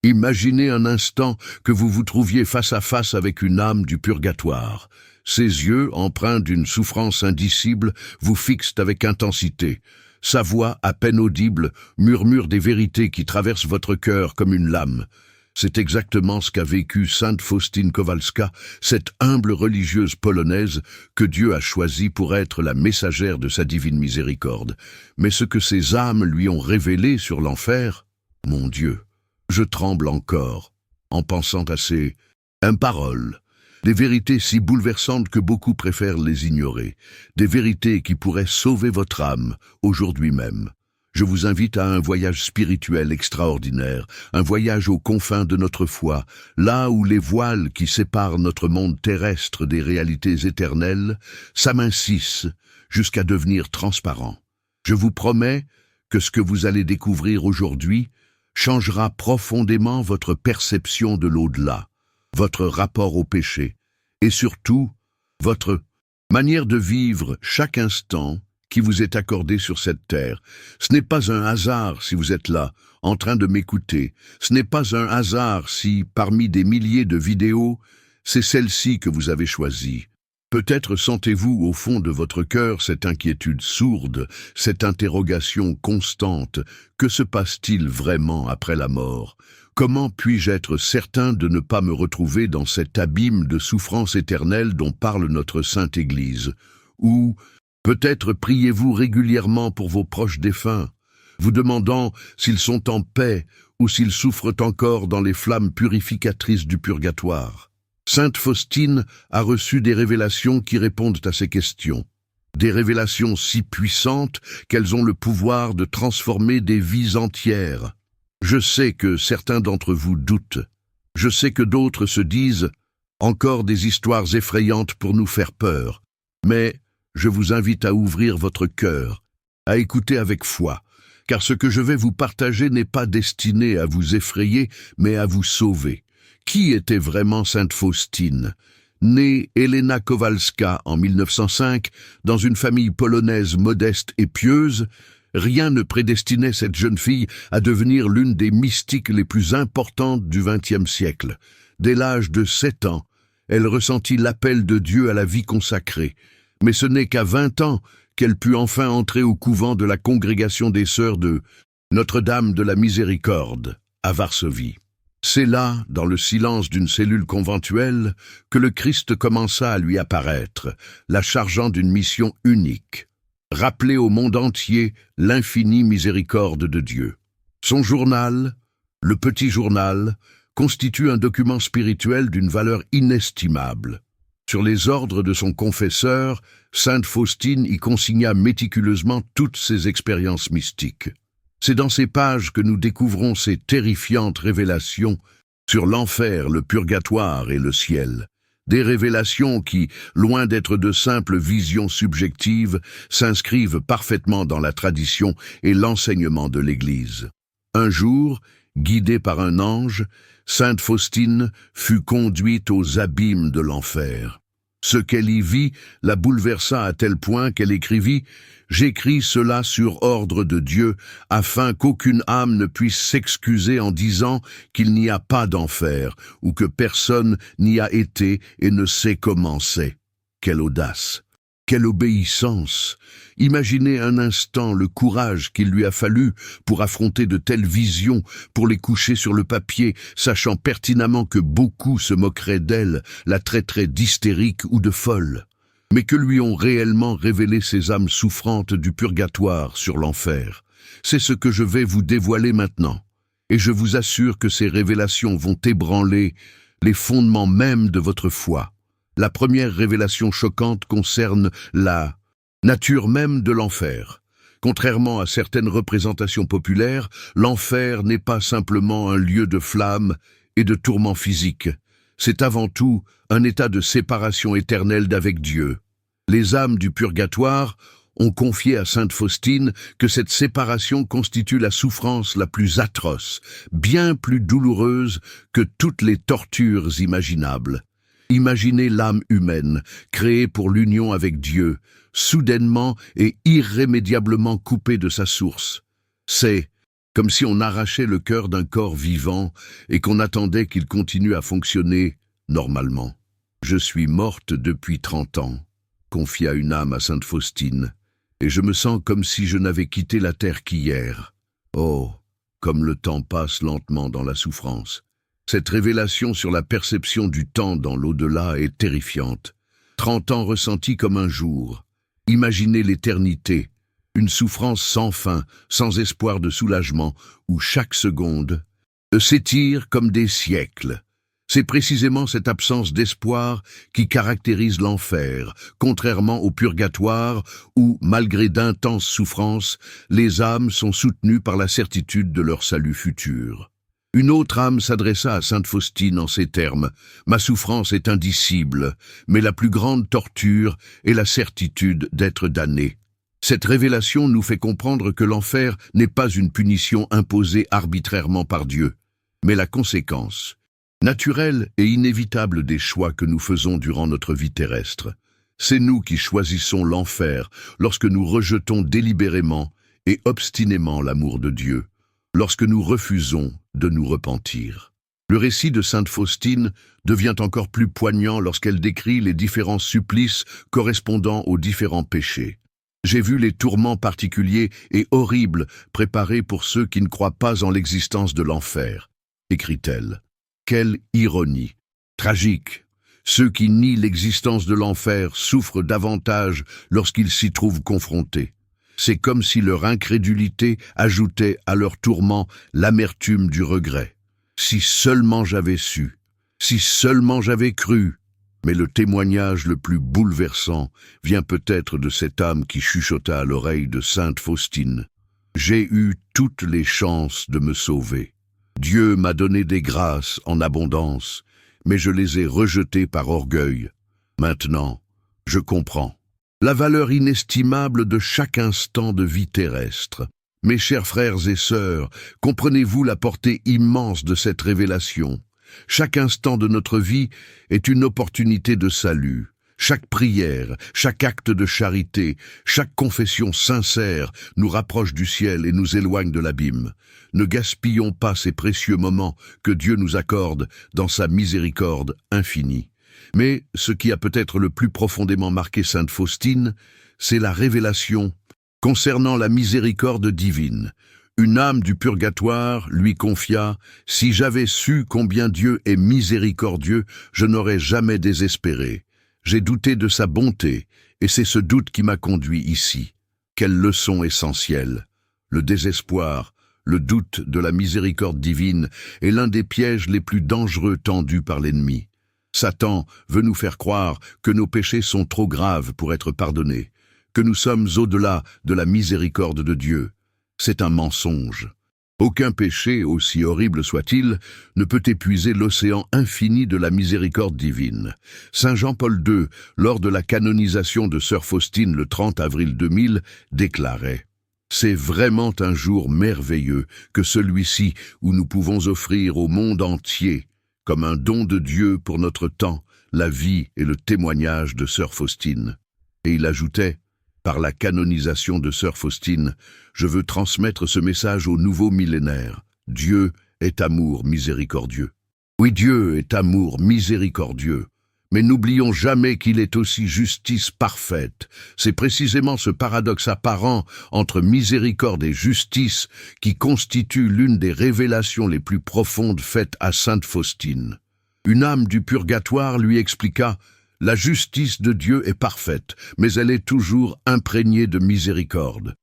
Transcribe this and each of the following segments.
Imaginez un instant que vous vous trouviez face à face avec une âme du purgatoire. Ses yeux, empreints d'une souffrance indicible, vous fixent avec intensité. Sa voix, à peine audible, murmure des vérités qui traversent votre cœur comme une lame. C'est exactement ce qu'a vécu sainte Faustine Kowalska, cette humble religieuse polonaise que Dieu a choisie pour être la messagère de sa divine miséricorde. Mais ce que ces âmes lui ont révélé sur l'enfer, mon Dieu, je tremble encore en pensant à ces paroles. Des vérités si bouleversantes que beaucoup préfèrent les ignorer. Des vérités qui pourraient sauver votre âme, aujourd'hui même. Je vous invite à un voyage spirituel extraordinaire, un voyage aux confins de notre foi, là où les voiles qui séparent notre monde terrestre des réalités éternelles s'amincissent jusqu'à devenir transparents. Je vous promets que ce que vous allez découvrir aujourd'hui changera profondément votre perception de l'au-delà, votre rapport au péché, et surtout, votre manière de vivre chaque instant qui vous est accordé sur cette terre. Ce n'est pas un hasard si vous êtes là, en train de m'écouter. Ce n'est pas un hasard si, parmi des milliers de vidéos, c'est celle-ci que vous avez choisie. Peut-être sentez-vous au fond de votre cœur cette inquiétude sourde, cette interrogation constante. Que se passe-t-il vraiment après la mort ? Comment puis-je être certain de ne pas me retrouver dans cet abîme de souffrance éternelle dont parle notre Sainte Église ? Ou peut-être priez-vous régulièrement pour vos proches défunts, vous demandant s'ils sont en paix ou s'ils souffrent encore dans les flammes purificatrices du purgatoire. Sainte Faustine a reçu des révélations qui répondent à ces questions. Des révélations si puissantes qu'elles ont le pouvoir de transformer des vies entières. Je sais que certains d'entre vous doutent. Je sais que d'autres se disent « encore des histoires effrayantes pour nous faire peur ». Mais je vous invite à ouvrir votre cœur, à écouter avec foi, car ce que je vais vous partager n'est pas destiné à vous effrayer, mais à vous sauver. Qui était vraiment sainte Faustine ? Née Helena Kowalska en 1905, dans une famille polonaise modeste et pieuse, rien ne prédestinait cette jeune fille à devenir l'une des mystiques les plus importantes du XXe siècle. Dès l'âge de 7 ans, elle ressentit l'appel de Dieu à la vie consacrée. Mais ce n'est qu'à 20 ans qu'elle put enfin entrer au couvent de la congrégation des Sœurs de Notre-Dame de la Miséricorde, à Varsovie. C'est là, dans le silence d'une cellule conventuelle, que le Christ commença à lui apparaître, la chargeant d'une mission unique, rappeler au monde entier l'infinie miséricorde de Dieu. Son journal, le petit journal, constitue un document spirituel d'une valeur inestimable. Sur les ordres de son confesseur, sainte Faustine y consigna méticuleusement toutes ses expériences mystiques. C'est dans ces pages que nous découvrons ces terrifiantes révélations sur l'enfer, le purgatoire et le ciel. Des révélations qui, loin d'être de simples visions subjectives, s'inscrivent parfaitement dans la tradition et l'enseignement de l'Église. Un jour, guidée par un ange, sainte Faustine fut conduite aux abîmes de l'enfer. Ce qu'elle y vit la bouleversa à tel point qu'elle écrivit « J'écris cela sur ordre de Dieu, afin qu'aucune âme ne puisse s'excuser en disant qu'il n'y a pas d'enfer, ou que personne n'y a été et ne sait comment c'est. » Quelle audace! Quelle obéissance! Imaginez un instant le courage qu'il lui a fallu pour affronter de telles visions, pour les coucher sur le papier, sachant pertinemment que beaucoup se moqueraient d'elle, la traiteraient d'hystérique ou de folle. Mais que lui ont réellement révélé ces âmes souffrantes du purgatoire sur l'enfer? C'est ce que je vais vous dévoiler maintenant. Et je vous assure que ces révélations vont ébranler les fondements mêmes de votre foi. La première révélation choquante concerne la nature même de l'enfer. Contrairement à certaines représentations populaires, l'enfer n'est pas simplement un lieu de flammes et de tourments physiques. C'est avant tout un état de séparation éternelle d'avec Dieu. Les âmes du purgatoire ont confié à sainte Faustine que cette séparation constitue la souffrance la plus atroce, bien plus douloureuse que toutes les tortures imaginables. Imaginez l'âme humaine, créée pour l'union avec Dieu, soudainement et irrémédiablement coupée de sa source. C'est comme si on arrachait le cœur d'un corps vivant et qu'on attendait qu'il continue à fonctionner normalement. Je suis morte depuis 30 ans, confia une âme à sainte Faustine, et je me sens comme si je n'avais quitté la terre qu'hier. Oh, comme le temps passe lentement dans la souffrance. Cette révélation sur la perception du temps dans l'au-delà est terrifiante. 30 ans ressentis comme un jour. Imaginez l'éternité, une souffrance sans fin, sans espoir de soulagement, où chaque seconde s'étire comme des siècles. C'est précisément cette absence d'espoir qui caractérise l'enfer, contrairement au purgatoire où, malgré d'intenses souffrances, les âmes sont soutenues par la certitude de leur salut futur. Une autre âme s'adressa à sainte Faustine en ces termes: « Ma souffrance est indicible, mais la plus grande torture est la certitude d'être damné. » Cette révélation nous fait comprendre que l'enfer n'est pas une punition imposée arbitrairement par Dieu, mais la conséquence naturelle et inévitable des choix que nous faisons durant notre vie terrestre. C'est nous qui choisissons l'enfer lorsque nous rejetons délibérément et obstinément l'amour de Dieu, lorsque nous refusons de nous repentir. Le récit de sainte Faustine devient encore plus poignant lorsqu'elle décrit les différents supplices correspondant aux différents péchés. J'ai vu les tourments particuliers et horribles préparés pour ceux qui ne croient pas en l'existence de l'enfer, écrit-elle. Quelle ironie! Tragique! Ceux qui nient l'existence de l'enfer souffrent davantage lorsqu'ils s'y trouvent confrontés. C'est comme si leur incrédulité ajoutait à leur tourment l'amertume du regret. Si seulement j'avais su, si seulement j'avais cru. Mais le témoignage le plus bouleversant vient peut-être de cette âme qui chuchota à l'oreille de sainte Faustine. J'ai eu toutes les chances de me sauver. Dieu m'a donné des grâces en abondance, mais je les ai rejetées par orgueil. Maintenant, je comprends la valeur inestimable de chaque instant de vie terrestre. Mes chers frères et sœurs, comprenez-vous la portée immense de cette révélation? Chaque instant de notre vie est une opportunité de salut. Chaque prière, chaque acte de charité, chaque confession sincère nous rapproche du ciel et nous éloigne de l'abîme. Ne gaspillons pas ces précieux moments que Dieu nous accorde dans sa miséricorde infinie. Mais ce qui a peut-être le plus profondément marqué sainte Faustine, c'est la révélation concernant la miséricorde divine. Une âme du purgatoire lui confia: « Si j'avais su combien Dieu est miséricordieux, je n'aurais jamais désespéré. J'ai douté de sa bonté, et c'est ce doute qui m'a conduit ici. » Quelle leçon essentielle! Le désespoir, le doute de la miséricorde divine est l'un des pièges les plus dangereux tendus par l'ennemi. Satan veut nous faire croire que nos péchés sont trop graves pour être pardonnés, que nous sommes au-delà de la miséricorde de Dieu. C'est un mensonge. Aucun péché, aussi horrible soit-il, ne peut épuiser l'océan infini de la miséricorde divine. Saint Jean-Paul II, lors de la canonisation de sœur Faustine le 30 avril 2000, déclarait: « C'est vraiment un jour merveilleux que celui-ci où nous pouvons offrir au monde entier, comme un don de Dieu pour notre temps, la vie et le témoignage de sœur Faustine. » Et il ajoutait: « Par la canonisation de sœur Faustine, je veux transmettre ce message au nouveau millénaire. Dieu est amour miséricordieux. » Oui, Dieu est amour miséricordieux, mais n'oublions jamais qu'il est aussi justice parfaite. C'est précisément ce paradoxe apparent entre miséricorde et justice qui constitue l'une des révélations les plus profondes faites à sainte Faustine. Une âme du purgatoire lui expliqua: « La justice de Dieu est parfaite, mais elle est toujours imprégnée de miséricorde.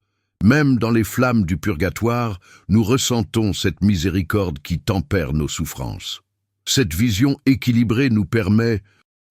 Même dans les flammes du purgatoire, nous ressentons cette miséricorde qui tempère nos souffrances. » Cette vision équilibrée nous permet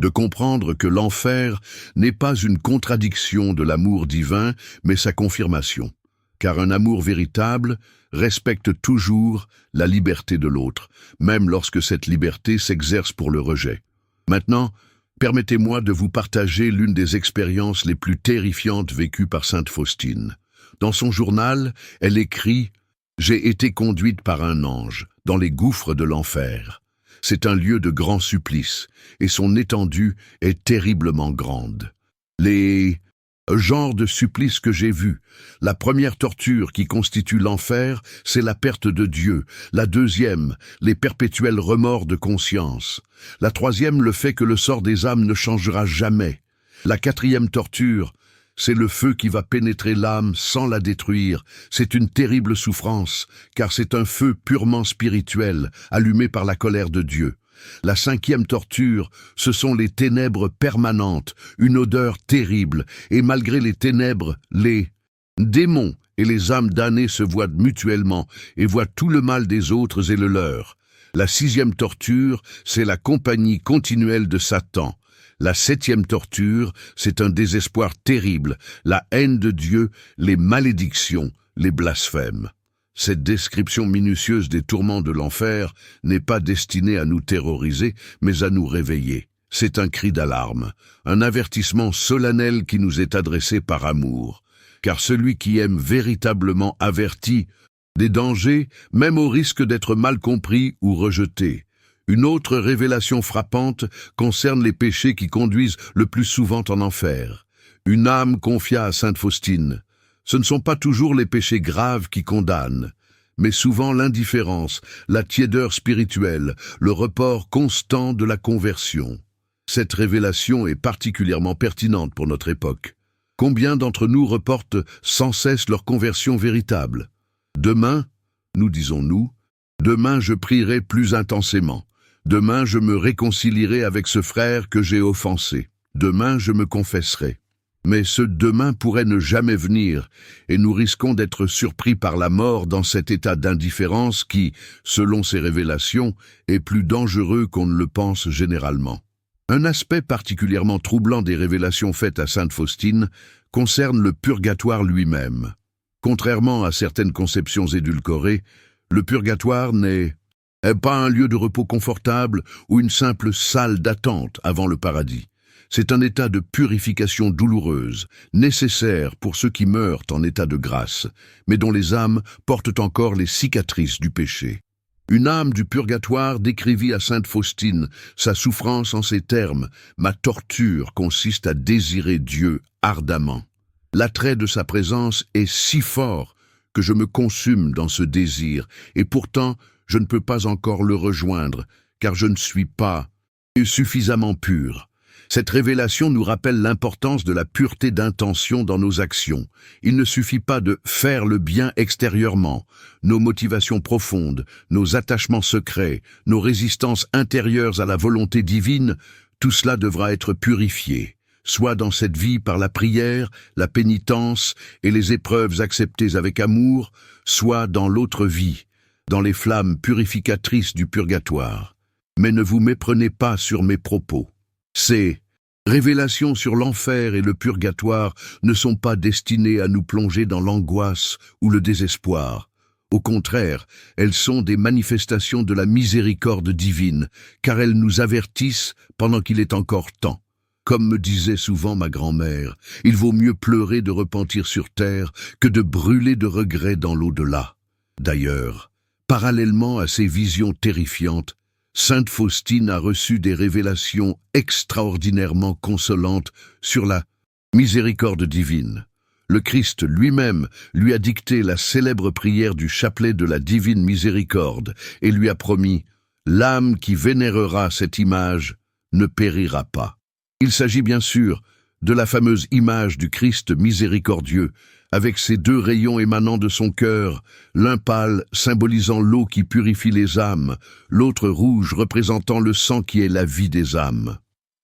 de comprendre que l'enfer n'est pas une contradiction de l'amour divin, mais sa confirmation. Car un amour véritable respecte toujours la liberté de l'autre, même lorsque cette liberté s'exerce pour le rejet. Maintenant, permettez-moi de vous partager l'une des expériences les plus terrifiantes vécues par sainte Faustine. Dans son journal, elle écrit « J'ai été conduite par un ange dans les gouffres de l'enfer. C'est un lieu de grand supplice, et son étendue est terriblement grande. Les Genre de supplice que j'ai vu. La première torture qui constitue l'enfer, c'est la perte de Dieu. La deuxième, les perpétuels remords de conscience. La troisième, le fait que le sort des âmes ne changera jamais. La quatrième torture, c'est le feu qui va pénétrer l'âme sans la détruire. C'est une terrible souffrance, car c'est un feu purement spirituel, allumé par la colère de Dieu. La cinquième torture, ce sont les ténèbres permanentes, une odeur terrible, et malgré les ténèbres, les démons et les âmes damnées se voient mutuellement et voient tout le mal des autres et le leur. La sixième torture, c'est la compagnie continuelle de Satan. La septième torture, c'est un désespoir terrible, la haine de Dieu, les malédictions, les blasphèmes. Cette description minutieuse des tourments de l'enfer n'est pas destinée à nous terroriser, mais à nous réveiller. C'est un cri d'alarme, un avertissement solennel qui nous est adressé par amour. Car celui qui aime véritablement avertit des dangers, même au risque d'être mal compris ou rejeté. Une autre révélation frappante concerne les péchés qui conduisent le plus souvent en enfer. Une âme confia à sainte Faustine: ce ne sont pas toujours les péchés graves qui condamnent, mais souvent l'indifférence, la tiédeur spirituelle, le report constant de la conversion. Cette révélation est particulièrement pertinente pour notre époque. Combien d'entre nous reportent sans cesse leur conversion véritable? Demain, nous disons-nous, demain je prierai plus intensément. Demain je me réconcilierai avec ce frère que j'ai offensé. Demain je me confesserai. Mais ce demain pourrait ne jamais venir, et nous risquons d'être surpris par la mort dans cet état d'indifférence qui, selon ces révélations, est plus dangereux qu'on ne le pense généralement. Un aspect particulièrement troublant des révélations faites à sainte Faustine concerne le purgatoire lui-même. Contrairement à certaines conceptions édulcorées, le purgatoire n'est pas un lieu de repos confortable ou une simple salle d'attente avant le paradis. C'est un état de purification douloureuse, nécessaire pour ceux qui meurent en état de grâce, mais dont les âmes portent encore les cicatrices du péché. Une âme du purgatoire décrivit à sainte Faustine sa souffrance en ces termes: « Ma torture consiste à désirer Dieu ardemment. L'attrait de sa présence est si fort que je me consume dans ce désir, et pourtant je ne peux pas encore le rejoindre, car je ne suis pas suffisamment pur. » Cette révélation nous rappelle l'importance de la pureté d'intention dans nos actions. Il ne suffit pas de faire le bien extérieurement. Nos motivations profondes, nos attachements secrets, nos résistances intérieures à la volonté divine, tout cela devra être purifié, soit dans cette vie par la prière, la pénitence et les épreuves acceptées avec amour, soit dans l'autre vie, dans les flammes purificatrices du purgatoire. Mais ne vous méprenez pas sur mes propos. Ces révélations sur l'enfer et le purgatoire ne sont pas destinées à nous plonger dans l'angoisse ou le désespoir. Au contraire, elles sont des manifestations de la miséricorde divine, car elles nous avertissent pendant qu'il est encore temps. Comme me disait souvent ma grand-mère, il vaut mieux pleurer de repentir sur terre que de brûler de regrets dans l'au-delà. D'ailleurs, parallèlement à ces visions terrifiantes, sainte Faustine a reçu des révélations extraordinairement consolantes sur la miséricorde divine. Le Christ lui-même lui a dicté la célèbre prière du chapelet de la divine miséricorde et lui a promis « L'âme qui vénérera cette image ne périra pas ». Il s'agit bien sûr de la fameuse image du Christ miséricordieux, avec ses deux rayons émanant de son cœur, l'un pâle symbolisant l'eau qui purifie les âmes, l'autre rouge représentant le sang qui est la vie des âmes.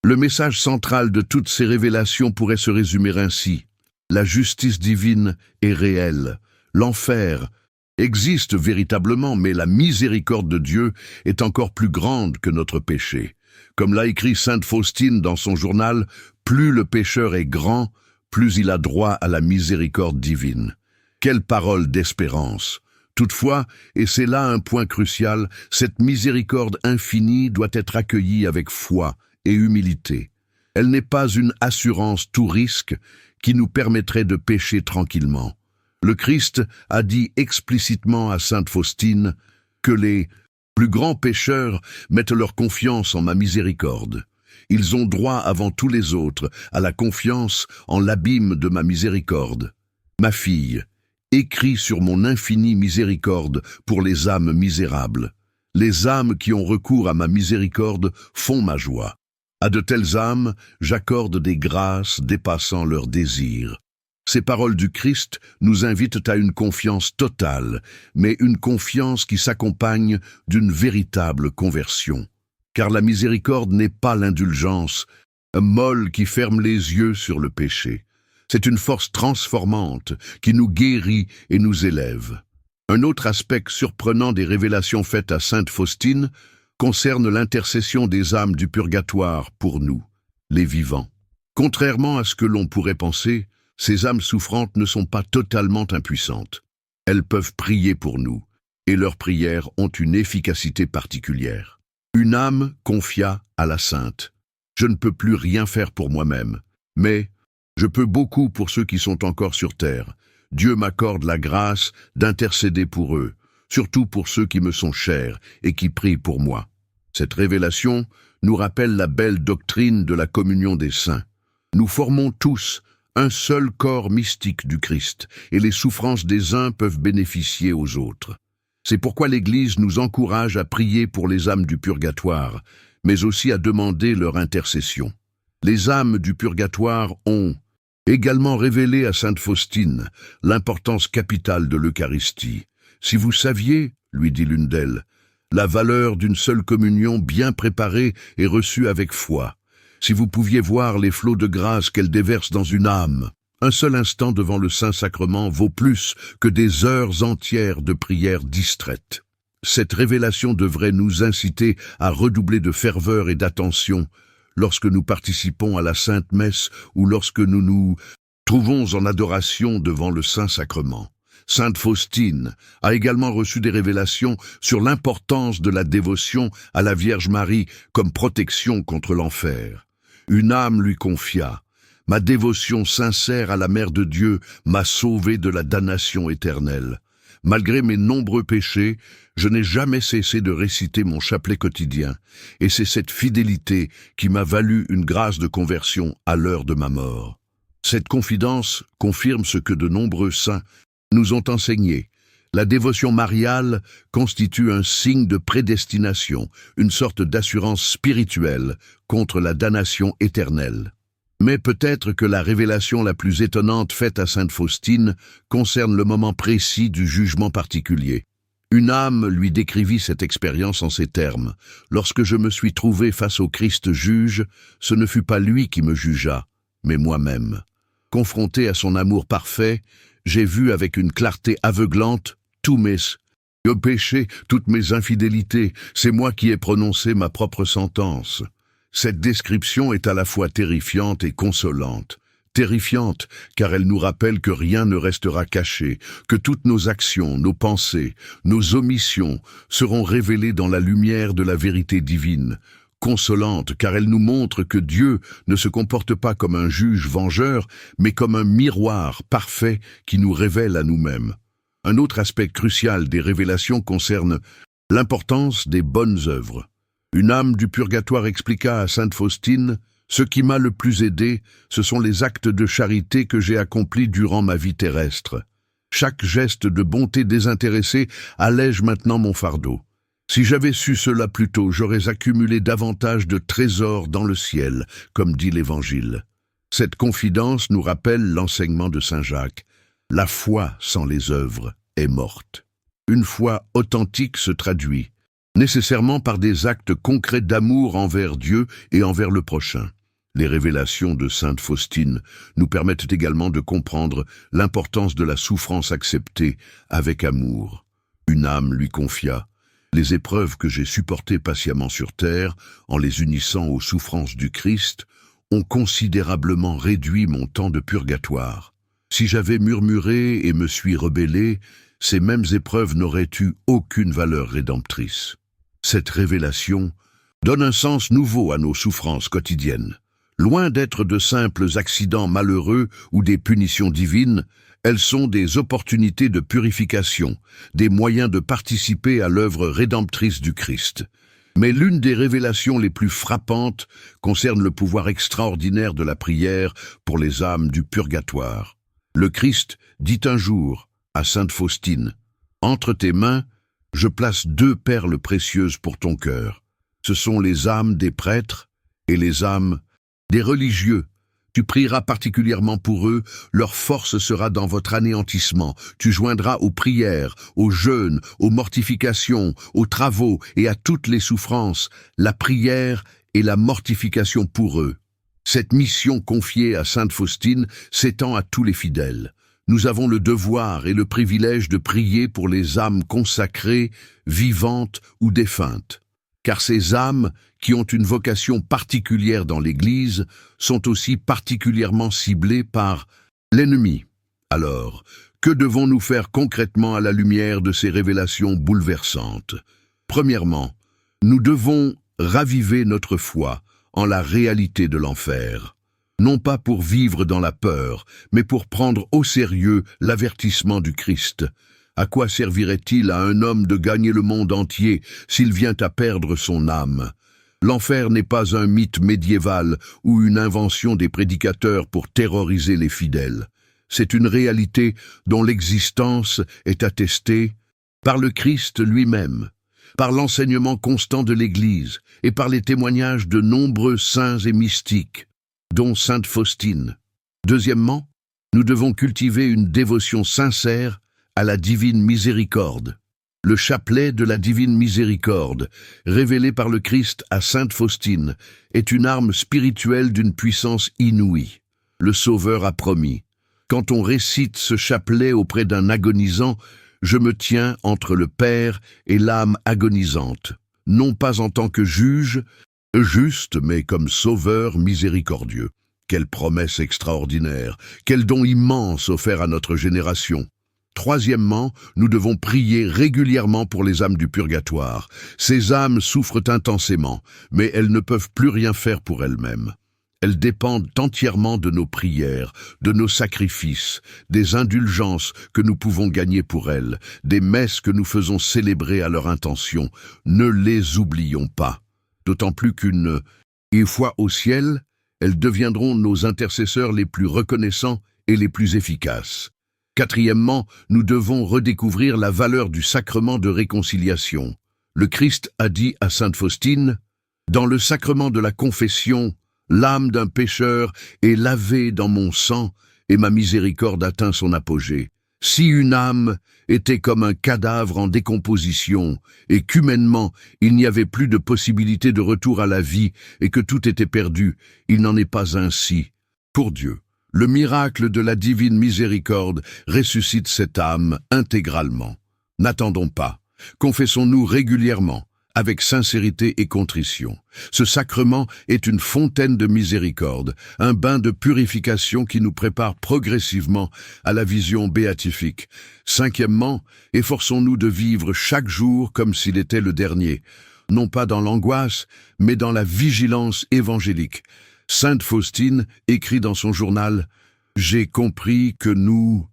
Le message central de toutes ces révélations pourrait se résumer ainsi: la justice divine est réelle, l'enfer existe véritablement, mais la miséricorde de Dieu est encore plus grande que notre péché. Comme l'a écrit sainte Faustine dans son journal, plus le pécheur est grand, plus il a droit à la miséricorde divine. Quelle parole d'espérance! Toutefois, et c'est là un point crucial, cette miséricorde infinie doit être accueillie avec foi et humilité. Elle n'est pas une assurance tout risque qui nous permettrait de pécher tranquillement. Le Christ a dit explicitement à sainte Faustine que les plus grands pécheurs mettent leur confiance en ma miséricorde. Ils ont droit avant tous les autres à la confiance en l'abîme de ma miséricorde. Ma fille, écris sur mon infinie miséricorde pour les âmes misérables. Les âmes qui ont recours à ma miséricorde font ma joie. À de telles âmes, j'accorde des grâces dépassant leurs désirs. Ces paroles du Christ nous invitent à une confiance totale, mais une confiance qui s'accompagne d'une véritable conversion. Car la miséricorde n'est pas l'indulgence, molle qui ferme les yeux sur le péché. C'est une force transformante qui nous guérit et nous élève. Un autre aspect surprenant des révélations faites à sainte Faustine concerne l'intercession des âmes du purgatoire pour nous, les vivants. Contrairement à ce que l'on pourrait penser, ces âmes souffrantes ne sont pas totalement impuissantes. Elles peuvent prier pour nous, et leurs prières ont une efficacité particulière. Une âme confia à la sainte: « Je ne peux plus rien faire pour moi-même, mais je peux beaucoup pour ceux qui sont encore sur terre. Dieu m'accorde la grâce d'intercéder pour eux, surtout pour ceux qui me sont chers et qui prient pour moi. » Cette révélation nous rappelle la belle doctrine de la communion des saints. Nous formons tous un seul corps mystique du Christ, et les souffrances des uns peuvent bénéficier aux autres. C'est pourquoi l'Église nous encourage à prier pour les âmes du purgatoire, mais aussi à demander leur intercession. Les âmes du purgatoire ont également révélé à sainte Faustine l'importance capitale de l'Eucharistie. « Si vous saviez, lui dit l'une d'elles, la valeur d'une seule communion bien préparée et reçue avec foi, si vous pouviez voir les flots de grâce qu'elle déverse dans une âme, un seul instant devant le Saint-Sacrement vaut plus que des heures entières de prières distraites. » Cette révélation devrait nous inciter à redoubler de ferveur et d'attention lorsque nous participons à la Sainte Messe ou lorsque nous nous trouvons en adoration devant le Saint-Sacrement. Sainte Faustine a également reçu des révélations sur l'importance de la dévotion à la Vierge Marie comme protection contre l'enfer. Une âme lui confia: « Ma dévotion sincère à la Mère de Dieu m'a sauvé de la damnation éternelle. Malgré mes nombreux péchés, je n'ai jamais cessé de réciter mon chapelet quotidien, et c'est cette fidélité qui m'a valu une grâce de conversion à l'heure de ma mort. » Cette confidence confirme ce que de nombreux saints nous ont enseigné. La dévotion mariale constitue un signe de prédestination, une sorte d'assurance spirituelle contre la damnation éternelle. Mais peut-être que la révélation la plus étonnante faite à sainte Faustine concerne le moment précis du jugement particulier. Une âme lui décrivit cette expérience en ces termes: « Lorsque je me suis trouvé face au Christ juge, ce ne fut pas lui qui me jugea, mais moi-même. Confronté à son amour parfait, j'ai vu avec une clarté aveuglante tous mes péchés, toutes mes infidélités. C'est moi qui ai prononcé ma propre sentence. » Cette description est à la fois terrifiante et consolante. Terrifiante, car elle nous rappelle que rien ne restera caché, que toutes nos actions, nos pensées, nos omissions seront révélées dans la lumière de la vérité divine. Consolante, car elle nous montre que Dieu ne se comporte pas comme un juge vengeur, mais comme un miroir parfait qui nous révèle à nous-mêmes. Un autre aspect crucial des révélations concerne l'importance des bonnes œuvres. Une âme du purgatoire expliqua à sainte Faustine: « Ce qui m'a le plus aidé, ce sont les actes de charité que j'ai accomplis durant ma vie terrestre. Chaque geste de bonté désintéressée allège maintenant mon fardeau. Si j'avais su cela plus tôt, j'aurais accumulé davantage de trésors dans le ciel, comme dit l'Évangile. » Cette confidence nous rappelle l'enseignement de saint Jacques. La foi sans les œuvres est morte. Une foi authentique se traduit nécessairement par des actes concrets d'amour envers Dieu et envers le prochain. Les révélations de sainte Faustine nous permettent également de comprendre l'importance de la souffrance acceptée avec amour. Une âme lui confia: « Les épreuves que j'ai supportées patiemment sur terre, en les unissant aux souffrances du Christ, ont considérablement réduit mon temps de purgatoire. Si j'avais murmuré et me suis rebellé, ces mêmes épreuves n'auraient eu aucune valeur rédemptrice. » Cette révélation donne un sens nouveau à nos souffrances quotidiennes. Loin d'être de simples accidents malheureux ou des punitions divines, elles sont des opportunités de purification, des moyens de participer à l'œuvre rédemptrice du Christ. Mais l'une des révélations les plus frappantes concerne le pouvoir extraordinaire de la prière pour les âmes du purgatoire. Le Christ dit un jour à sainte Faustine, « Entre tes mains, je place 2 perles précieuses pour ton cœur. Ce sont les âmes des prêtres et les âmes des religieux. Tu prieras particulièrement pour eux, leur force sera dans votre anéantissement. Tu joindras aux prières, aux jeûnes, aux mortifications, aux travaux et à toutes les souffrances, la prière et la mortification pour eux. » Cette mission confiée à sainte Faustine s'étend à tous les fidèles. Nous avons le devoir et le privilège de prier pour les âmes consacrées, vivantes ou défuntes. Car ces âmes, qui ont une vocation particulière dans l'Église, sont aussi particulièrement ciblées par l'ennemi. Alors, que devons-nous faire concrètement à la lumière de ces révélations bouleversantes? Premièrement, nous devons raviver notre foi en la réalité de l'enfer. Non pas pour vivre dans la peur, mais pour prendre au sérieux l'avertissement du Christ. À quoi servirait-il à un homme de gagner le monde entier s'il vient à perdre son âme? L'enfer n'est pas un mythe médiéval ou une invention des prédicateurs pour terroriser les fidèles. C'est une réalité dont l'existence est attestée par le Christ lui-même, par l'enseignement constant de l'Église et par les témoignages de nombreux saints et mystiques, dont sainte Faustine. Deuxièmement, nous devons cultiver une dévotion sincère à la divine miséricorde. Le chapelet de la divine miséricorde, révélé par le Christ à sainte Faustine, est une arme spirituelle d'une puissance inouïe. Le Sauveur a promis, « Quand on récite ce chapelet auprès d'un agonisant, je me tiens entre le Père et l'âme agonisante, non pas en tant que juge, juste, mais comme Sauveur miséricordieux. » Quelle promesse extraordinaire, quel don immense offert à notre génération. Troisièmement, nous devons prier régulièrement pour les âmes du purgatoire. Ces âmes souffrent intensément, mais elles ne peuvent plus rien faire pour elles-mêmes. Elles dépendent entièrement de nos prières, de nos sacrifices, des indulgences que nous pouvons gagner pour elles, des messes que nous faisons célébrer à leur intention. Ne les oublions pas. D'autant plus qu'une fois au ciel, elles deviendront nos intercesseurs les plus reconnaissants et les plus efficaces. Quatrièmement, nous devons redécouvrir la valeur du sacrement de réconciliation. Le Christ a dit à sainte Faustine, « Dans le sacrement de la confession, l'âme d'un pécheur est lavée dans mon sang et ma miséricorde atteint son apogée. Si une âme était comme un cadavre en décomposition et qu'humainement il n'y avait plus de possibilité de retour à la vie et que tout était perdu, il n'en est pas ainsi. Pour Dieu, le miracle de la divine miséricorde ressuscite cette âme intégralement. N'attendons pas, confessons-nous régulièrement, avec sincérité et contrition. Ce sacrement est une fontaine de miséricorde, un bain de purification qui nous prépare progressivement à la vision béatifique. Cinquièmement, efforçons-nous de vivre chaque jour comme s'il était le dernier, non pas dans l'angoisse, mais dans la vigilance évangélique. Sainte Faustine écrit dans son journal « J'ai compris que nous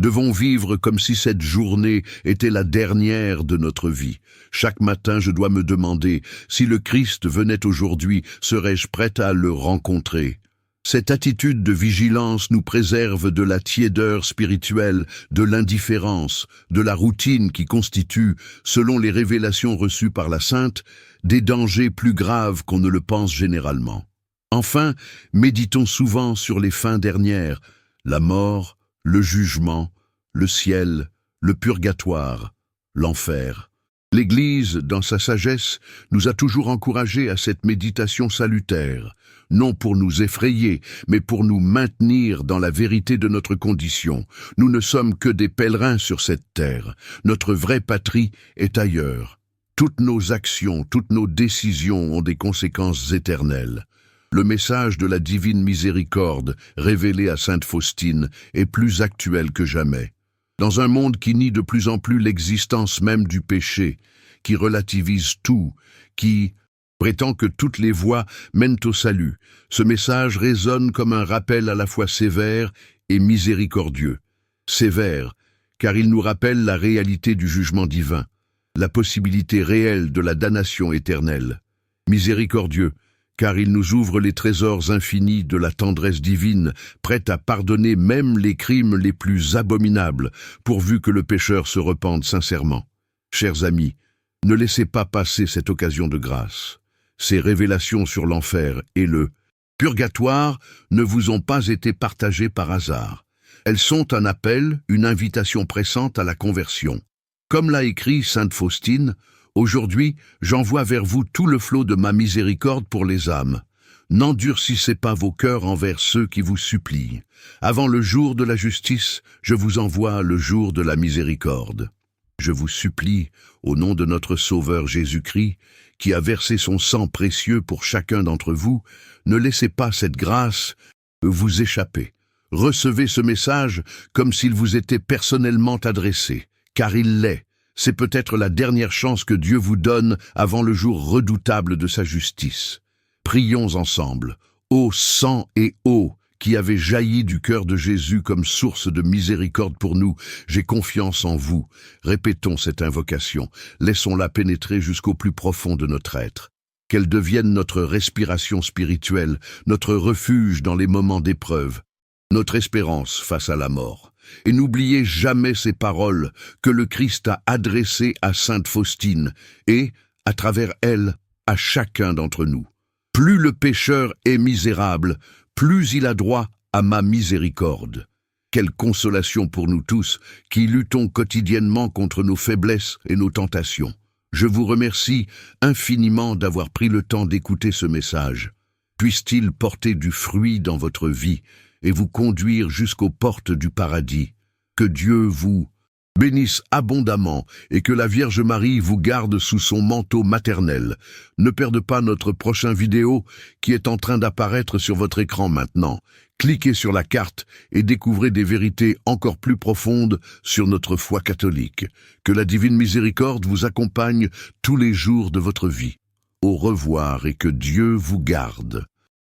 devons vivre comme si cette journée était la dernière de notre vie. Chaque matin, je dois me demander, si le Christ venait aujourd'hui, serais-je prête à le rencontrer? » Cette attitude de vigilance nous préserve de la tiédeur spirituelle, de l'indifférence, de la routine qui constitue, selon les révélations reçues par la Sainte, des dangers plus graves qu'on ne le pense généralement. Enfin, méditons souvent sur les fins dernières, la mort, le jugement, le ciel, le purgatoire, l'enfer. L'Église, dans sa sagesse, nous a toujours encouragés à cette méditation salutaire, non pour nous effrayer, mais pour nous maintenir dans la vérité de notre condition. Nous ne sommes que des pèlerins sur cette terre. Notre vraie patrie est ailleurs. Toutes nos actions, toutes nos décisions ont des conséquences éternelles. Le message de la divine miséricorde, révélé à sainte Faustine, est plus actuel que jamais. Dans un monde qui nie de plus en plus l'existence même du péché, qui relativise tout, qui prétend que toutes les voies mènent au salut, ce message résonne comme un rappel à la fois sévère et miséricordieux. Sévère, car il nous rappelle la réalité du jugement divin. la possibilité réelle de la damnation éternelle. Miséricordieux, car il nous ouvre les trésors infinis de la tendresse divine, prête à pardonner même les crimes les plus abominables, pourvu que le pécheur se repente sincèrement. Chers amis, ne laissez pas passer cette occasion de grâce. Ces révélations sur l'enfer et le purgatoire ne vous ont pas été partagées par hasard. Elles sont un appel, une invitation pressante à la conversion. Comme l'a écrit sainte Faustine, « Aujourd'hui, j'envoie vers vous tout le flot de ma miséricorde pour les âmes. N'endurcissez pas vos cœurs envers ceux qui vous supplient. Avant le jour de la justice, je vous envoie le jour de la miséricorde. Je vous supplie, au nom de notre Sauveur Jésus-Christ, qui a versé son sang précieux pour chacun d'entre vous, ne laissez pas cette grâce vous échapper. Recevez ce message comme s'il vous était personnellement adressé, car il l'est. C'est peut-être la dernière chance que Dieu vous donne avant le jour redoutable de sa justice. Prions ensemble. Ô sang et eau qui avez jailli du cœur de Jésus comme source de miséricorde pour nous, j'ai confiance en vous. Répétons cette invocation. Laissons-la pénétrer jusqu'au plus profond de notre être. Qu'elle devienne notre respiration spirituelle, notre refuge dans les moments d'épreuve, notre espérance face à la mort. Et n'oubliez jamais ces paroles que le Christ a adressées à sainte Faustine et, à travers elle, à chacun d'entre nous. Plus le pécheur est misérable, plus il a droit à ma miséricorde. Quelle consolation pour nous tous qui luttons quotidiennement contre nos faiblesses et nos tentations. Je vous remercie infiniment d'avoir pris le temps d'écouter ce message. Puisse-t-il porter du fruit dans votre vie et vous conduire jusqu'aux portes du paradis. Que Dieu vous bénisse abondamment et que la Vierge Marie vous garde sous son manteau maternel. Ne perdez pas notre prochain vidéo qui est en train d'apparaître sur votre écran maintenant. Cliquez sur la carte et découvrez des vérités encore plus profondes sur notre foi catholique. Que la divine miséricorde vous accompagne tous les jours de votre vie. Au revoir et que Dieu vous garde.